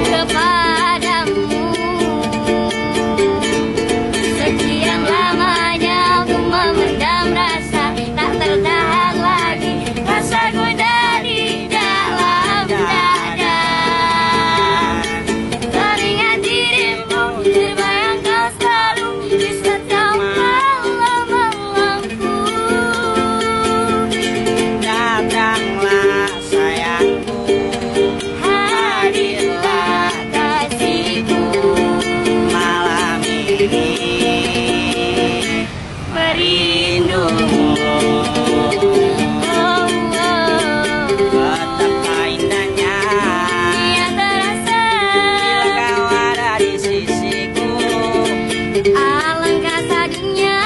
kepadamu. Sekian lamanya aku memendam rasa, tak tertahan lagi rasaku dari dalam dada. Teringat dirimu, terbayang kau selalu di setiap malam-malamku. Datanglah sayangku, Hadirlah kasihku, malam ini merindumu. Oh, oh, betapa indahnya ia terasa, bila kau ada di sisiku. alangkah sadunya,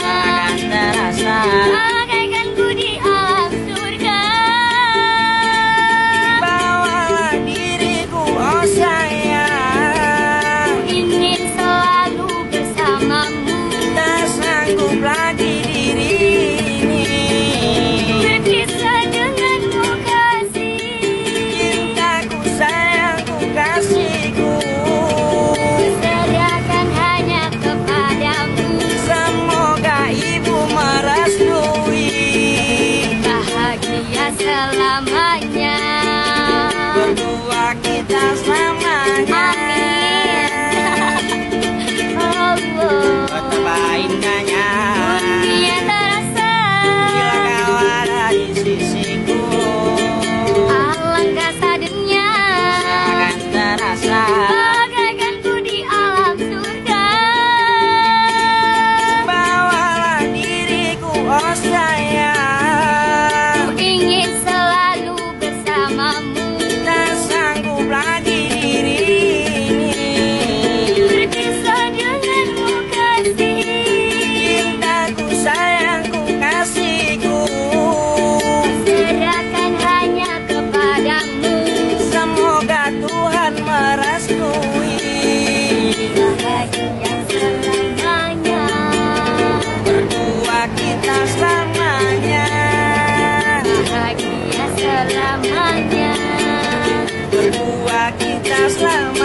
Akan terasa bagaikan ku di alam surga. bawalah diriku, oh sayang. Ingin selalu bersamamu, Tak sanggup lagi diri ini. berpisah denganmu kasih. Cintaku, sayangku, kasihku, Serahkan hanya kepadamu, semoga ibu merestui. bahagia selamanya. Berdua kita selamanya. Oh, oh. Betapa indahnya Ia terasa, bila kau ada di sisiku. alangkah sadunya, Akan terasa bagaikan ku di alam surga. bawalah diriku, oh sayang. Ku ingin selalu bersamamu, Tak sanggup lagi diri ini. berpisah denganmu kasih. Cintaku, sayangku, kasihku, Serahkan hanya kepadamu, semoga Tuhan merestui. bahagia selamanya. Berdua kita selamanya. Bahagia selamanya. Berdua kita selamanya.